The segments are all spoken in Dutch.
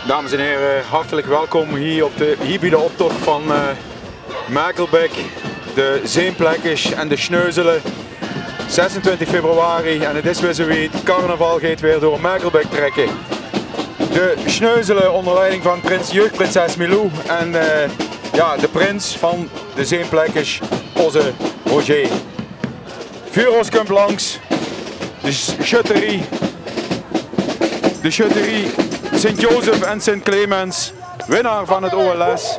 Dames en heren, hartelijk welkom hier bij de optocht van Merkelbeke, de Zeenplekjes en de Schneuzelen. 26 februari en het is weer zoiets, carnaval gaat weer door Merkelbeke trekken. De Schneuzelen onder leiding van jeugdprinses Milou en ja, de prins van de Zeenplekjes, onze Roger. Vuurroos komt langs, de schutterie Sint-Jozef en Sint-Clemens, winnaar van het OLS.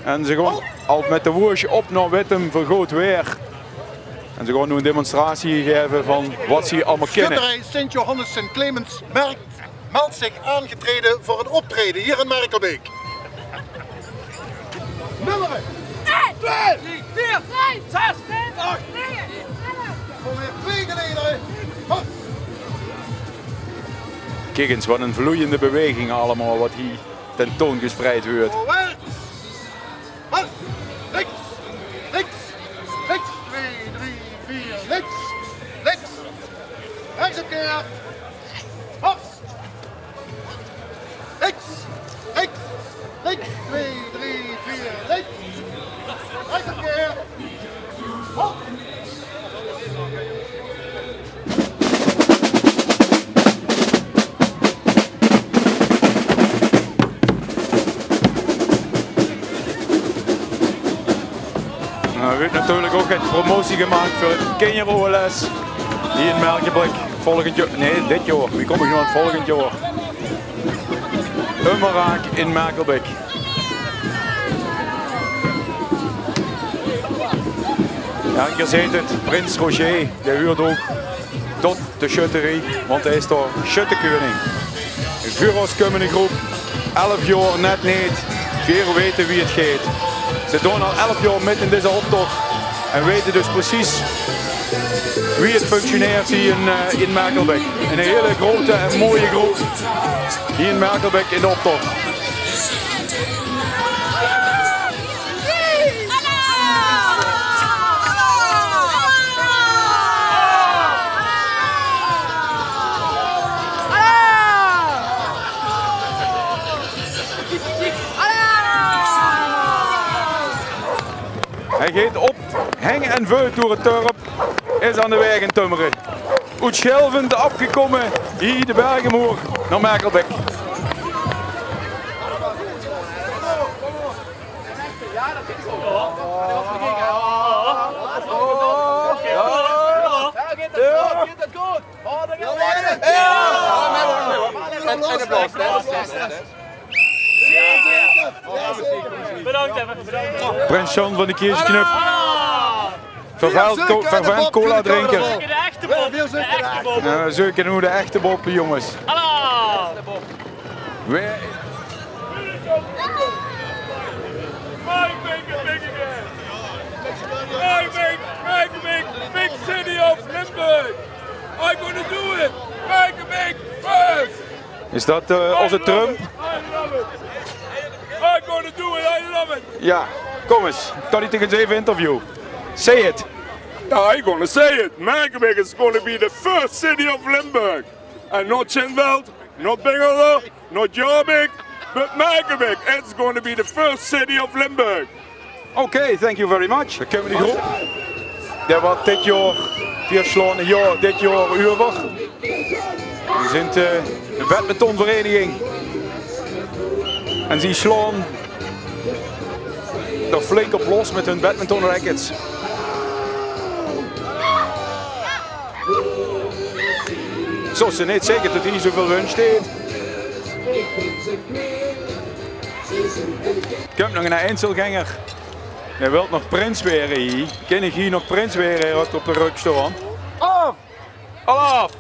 En ze gaan al met de woesje op naar Wittem voor goed weer. En ze gaan nu een demonstratie geven van wat ze allemaal kennen. Schutterij Sint-Johannes Sint-Clemens meldt zich aangetreden voor een optreden hier in Merkelbeke. Nummeren 1, 2, 3, 4, 5, 6, 7, 8, 9, 11. Voor weer 2 geleden. Kijk eens, wat een vloeiende beweging allemaal wat hier tentoongespreid wordt. Mars, links, links, links, 2, 3, 4, links, links, rechtsomkeer, mars, links, links, links, 2, 3, 4, links, rechtsomkeer, mars. Er wordt natuurlijk ook een promotie gemaakt voor het Kinder OLS hier in Merkelbeke volgend jaar. Nee, dit jaar. Wie kom ik nu aan volgend jaar? Ummeraak in Merkelbeke. Ja, hier zit het. Prins Roger, die huurt ook tot de schutterie, want hij is toch schuttekoning. Een vuurrooskummende groep, 11 jaar net niet. Veel weten wie het gaat. Ze doen al 11 jaar met in deze optocht en weten dus precies wie het functioneert hier in Merkelbeke. Een hele grote en mooie groep hier in Merkelbeke in de optocht. Hij gaat op, heng en veut door het dorp, is aan de weg in Tummeren. Uit Schelvend afgekomen, hier de Bergenmoer naar Merkelbeke. Prins Jan van de Kiersje-Knup. Vervuild cola drinker. We zoeken nu de echte boppen, jongens. Big city of Limburg. I'm gonna do it. Merkelbeke first. Is dat onze Trump? I love it. I'm gonna do it. I love it. Ja, kom eens. Kan hij tegen eens even interview? Say it. I'm gonna say it. Merkelbeke is gonna be the first city of Limburg. And not Chinveld, not Bingelo, not Jobbik, but Merkelbeke. It's gonna be the first city of Limburg. Oké, thank you very much. Dan kunnen we die groep. Dat wordt dit jaar, 4 slaan jaar, dit jaar over. We zijn een badmintonvereniging. En die slaan er flink op los met hun badminton rackets. Zo ze niet zeker dat hier zoveel wind staat. Komt nog een Einzelganger. Hij wil nog prins weer hier. Ken ik hier nog prins weer op de rug staan? Af! Al af!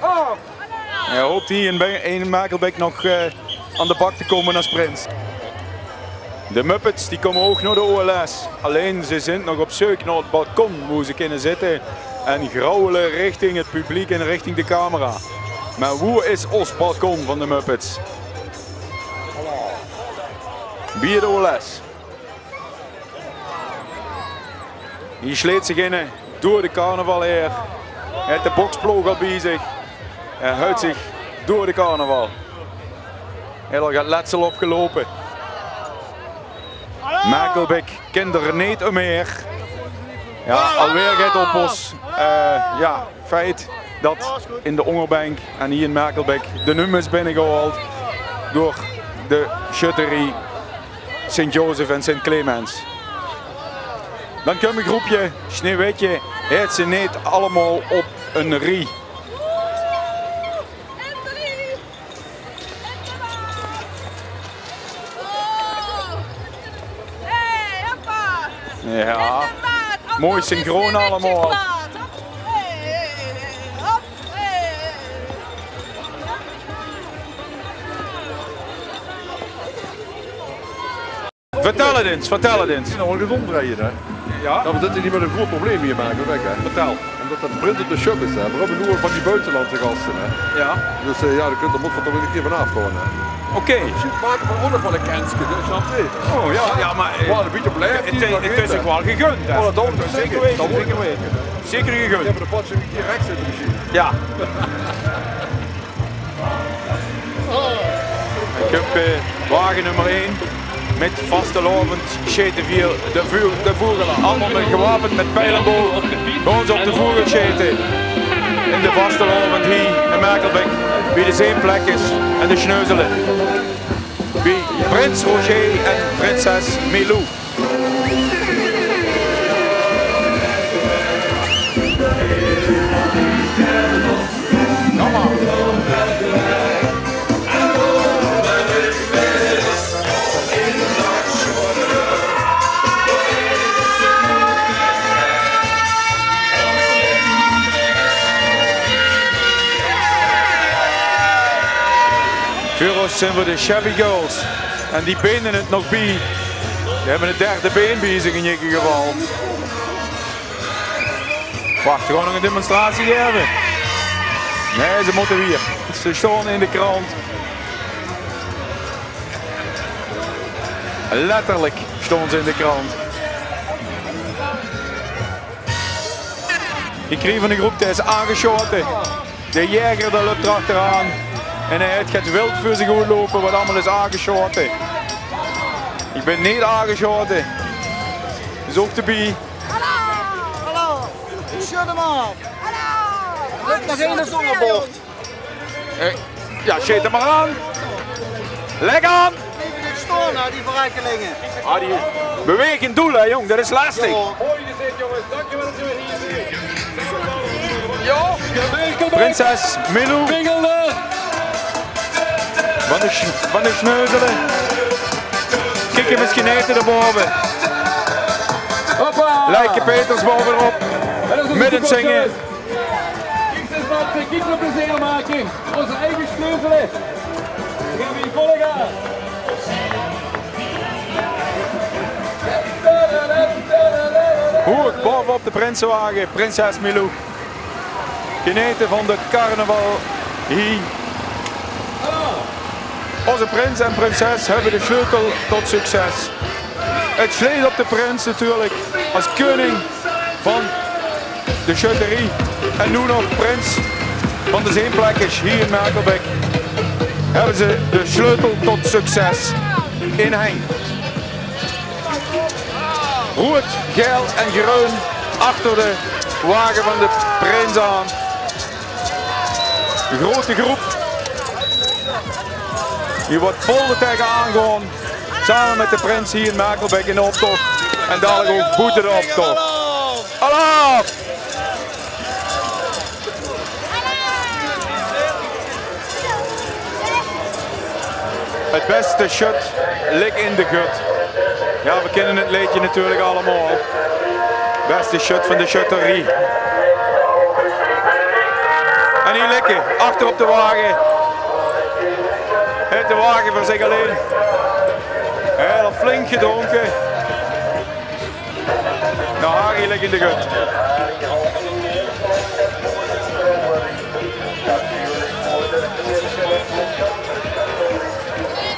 Af! Hij hoopt hier in Merkelbeke nog aan de bak te komen als prins. De Muppets die komen ook naar de OLS. Alleen ze zijn nog op zoek naar het balkon waar ze kunnen zitten en grauwelen richting het publiek en richting de camera. Maar hoe is ons balkon van de Muppets? Bij de OLS. Hier sleet zich in door de carnaval heen. Hij heeft de boksploeg al bij zich. Hij houdt zich door de carnaval. Hij gaat letsel opgelopen. Merkelbeek kent er niet meer. Ja, alweer gaat op ons. Ja, feit dat in de Ongerbank en hier in Merkelbeek de nummer is binnengehaald door de schutterie Sint-Jozef en Sint-Clemens. Dan komt een groepje Sneeuwwitje, heet ze niet allemaal op een rie. Ja, mooi synchroon allemaal. Vertel het eens, vertel het eens. Nou, we rondrijden, hè? Ja? Dat we dit niet met een groot probleem hier maken, weg, hè? Vertel. Omdat dat print op de shop is, hè? We hebben nu van die buitenlandse gasten, hè? Ja. Dus ja, daar kunt er moet toch een keer vanaf komen, hè? Oké. We maken van onder van een kenske, dus snap je? Oh ja, ja maar een beetje blijft het is ook wel gegund, hè? Oh, dat is Zeker weten, zeker weten. Zeker We gegund. hebben de potje een keer rechts zitten misschien. Ja. Cup wagen nummer 1 met vastelovend scheten via de voergelaar. Allemaal met gewapend met pijlenboog. Gewoon ze op de voergel scheten. In de vastelovend hier in Merkelbeek. Bij de Zeenplekjes en de Schneuzelen. Bij Prins Roger en Prinses Milou. Kom maar. Vuros zijn voor de Shabby Girls. En die benen het nog bij. Die hebben het derde been bij zich in ieder geval. Wacht, gewoon nog een demonstratie geven. Nee, ze moeten weer. Ze staan in de krant. Letterlijk stonden ze in de krant. Ik kreeg van de groep, die is aangeschoten. De jager daar loopt erachteraan. En hij gaat wild voor zich goed lopen, wat allemaal is aangeschoten. Ik ben niet aangeschoten. Dus ook erbij. Hallo! Shut hem af! Hallo! Lukt nog één zonnebord. Ja, shit hem maar aan. Leg aan! Even dit storen nou, die verrekkelingen. Ah, die beweging doel, hè, jong, dat is lastig. Ja, Prinses Milou. Van de Schneuzelen. Kijk hem misschien eten erboven. Lijke Peters bovenop. Met het zingen. Kijk op plezier maken. Onze eigen Schneuzelen. We gaan weer volle gaan. Hoog bovenop de prinsenwagen, Prinses Milou. Genieten van de carnaval hier. Onze prins en prinses hebben de sleutel tot succes. Het sleet op de prins natuurlijk als koning van de schutterie. En nu nog prins van de Zeenplekjes hier in Merkelbeek. Hebben ze de sleutel tot succes in hang. Rood, geel en groen achter de wagen van de prins aan. De grote groep. Die wordt vol de tegen aangegaan. Samen met de prins hier in Merkelbeek in de optocht. En dadelijk ook boete de optocht. Hallo! Het beste shut ligt in de gut. Ja, we kennen het liedje natuurlijk allemaal. Beste shut van de schutterie. En hier liggen, achter op de wagen. Heeft de wagen voor zich alleen. Hij heeft flink gedronken. Nou, Harry ligt in de gut.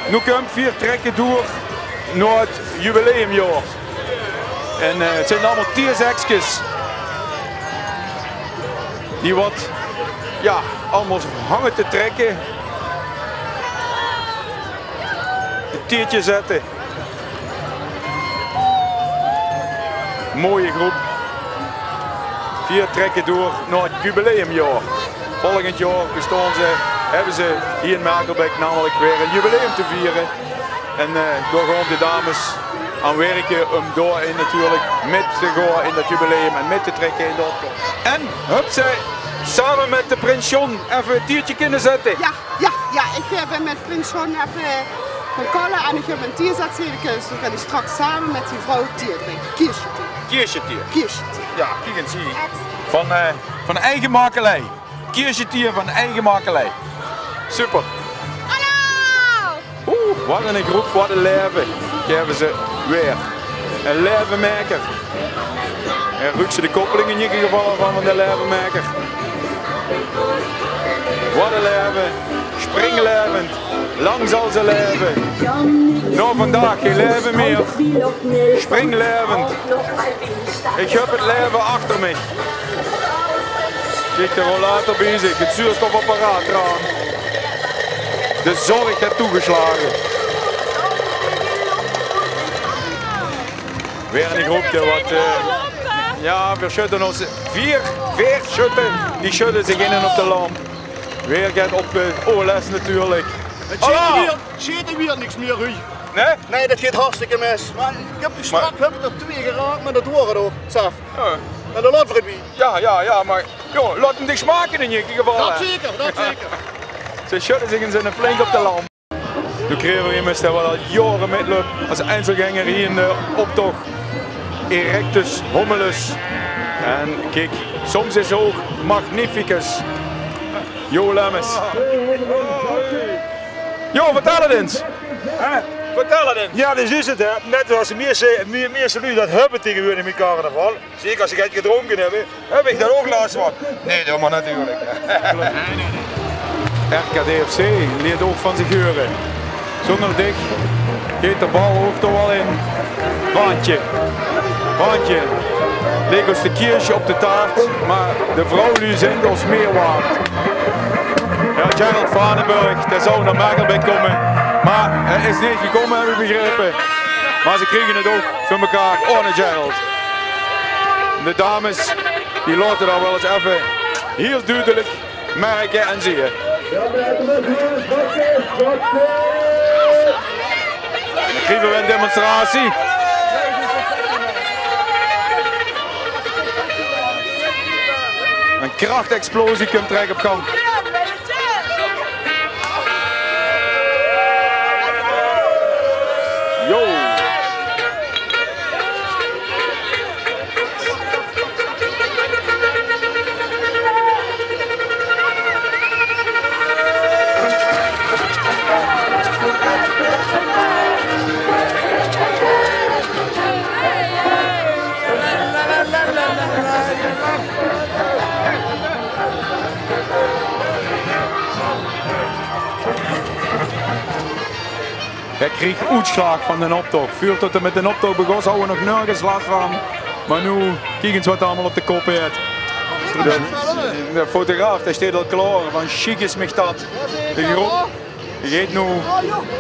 Nu komt 4 trekken door naar het jubileumjaar. En het zijn allemaal tiersekjes die wat, ja, allemaal hangen te trekken. Het tiertje zetten. Mooie groep. 4 trekken door naar het jubileumjaar. Volgend jaar hebben ze hier in Merkelbeke namelijk weer een jubileum te vieren. En door gewoon de dames aan werken om daarin natuurlijk mee te gaan in dat jubileum en mee te trekken in de optocht. En hup, zij samen met de Prins John even een tiertje kunnen zetten. Ja, ik heb met Prins John even gaan kallen en ik heb een tier zetten. Dan ga ik straks samen met die vrouw tier drinken. Kiersjetier. Kiersjetier. Ja, kijk eens hier. Van eigen makelij. Kiersjetier van eigen makelij. Super. Hallo! Wat een groep, wat een leven. Hier hebben ze weer. Een levenmaker. En ruikt ze de koppeling in ieder geval van de levenmaker. Wat een leven. Springlevend. Lang zal ze leven. Nou vandaag geen leven meer. Springlevend. Ik heb het leven achter me. Kijk, de rollator bezig. Het zuurstofapparaat eraan. De zorg heeft toegeslagen. Weer een groepje wat... ja, we schutten ons. 4 schutten. Die schutten zich in en op de lamp. Weer gaat op OLS natuurlijk. Het ziet er weer niks meer, Ruud. Nee? Nee, dat gaat hartstikke mis. Maar ik heb die strak heb ik er 2 geraakt met het oren door, zelf. En de laat voor het wie. Ja, maar joh, laat hem dicht smaken in ieder geval. Dat zeker. Ze schutten zich in zijn flink op de lamp. Nu kregen we immers dat we al jaren metlopen als Einzelganger hier in de optocht. Erectus Hommelus. En kijk, soms is het ook Magnificus. Jo Lemmens. Jo, vertel het eens. Vertel het eens. Ja, dat is het hè. Net zoals de meeste lui dat hebben tegenwoordig in carnaval. Zeker als ik het gedronken heb ik daar ook last van. Nee, dat maar natuurlijk. RKDFC leert ook van zich huren. Zonder dicht geeft de bal ook toch wel in. Baantje. Leek ons de kiersje op de taart, maar de vrouwen zijn ons meer waard. Ja, Gerald Vanenburg, dat zou naar Merkelbeke komen, maar hij is niet gekomen, hebben we begrepen. Maar ze kregen het ook voor elkaar, ohne Gerald. De dames, die laten dat wel eens even heel duidelijk merken en zien. Dan krijgen we een demonstratie. Een krachtexplosie komt direct op gang. Yo! Hij kreeg uitslag van de optocht. Vuur tot en met de optocht begon, zouden we nog nergens last van. Maar nu, kijk eens wat allemaal op de kop heeft. De fotograaf, hij staat al klaar. Van chic is mij dat. De groep, die gaat nu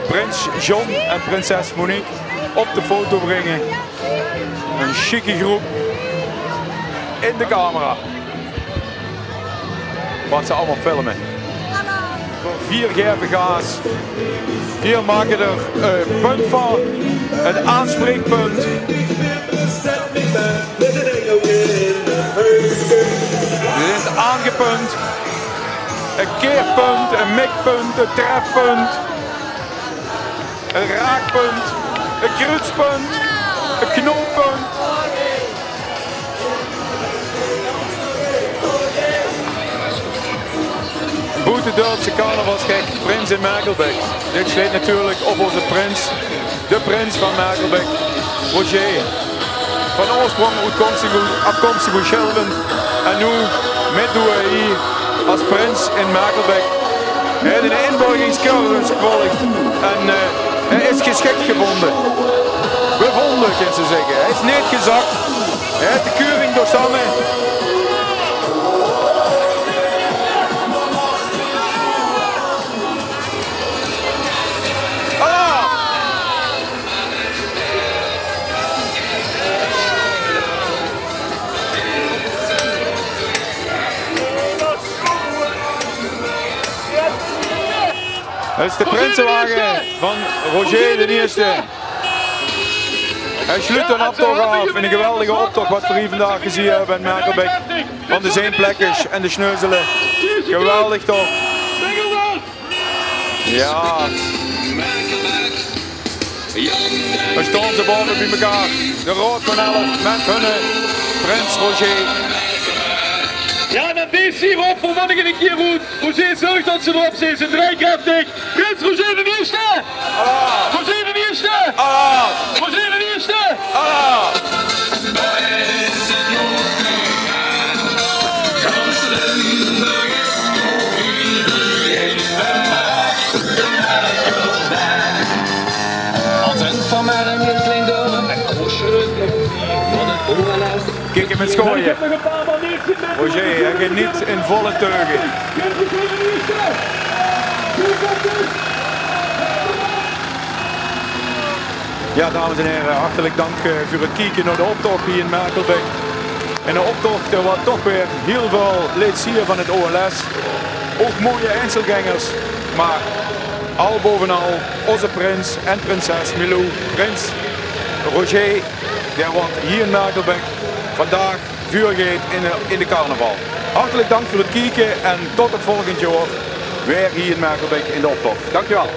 Prins John en prinses Monique op de foto brengen. Een chique groep in de camera. Wat ze allemaal filmen. 4 gerven gaas. 4 maken er punt van. Het aanspreekpunt. Dit is aangepunt. Een keerpunt, een mikpunt, een trefpunt. Een raakpunt. Een kruispunt. Een knooppunt. Boete-Duitse carnavalsgek, Prins in Merkelbeke. Dit sleet natuurlijk op onze prins, de prins van Merkelbeke, Roger. Van oorsprong afkomstig uit Schelven en nu meedoen hier als prins in Merkelbeke. Hij heeft een inborgingscursus gevolgd en hij is geschikt gevonden. Bevonden, kan ze zeggen. Hij is niet gezakt. Hij heeft de keuring doorstaan. Dat is de prinsenwagen van Roger de eerste. Hij sluit een optocht af in een geweldige optocht wat we hier vandaag gezien hebben in Merkelbeek. Van de Zeenplekjes en de Schneuzelen. Geweldig toch? Ja. We staan ze boven bij elkaar. De Rood van 11 met hun Prins Roger. Ja, dan deze hier op voor wanneer een keer goed. Roger zorgt dat ze erop zijn, ze draaien krachtig. Prins Roger de eerste! Roger de eerste! Roger de eerste! Kijk hem eens gooien. Roger, hij geniet in volle teugen. Ja, dames en heren, hartelijk dank voor het kijken naar de optocht hier in Merkelbeek. En een optocht wat toch weer heel veel laat zien van het OLS. Ook mooie Einzelgangers, maar al bovenal onze prins en prinses Milou, prins Roger, die wordt hier in Merkelbeek vandaag vuurgeet in de carnaval. Hartelijk dank voor het kijken en tot het volgende jaar weer hier in Merkelbeek in de optocht. Dankjewel.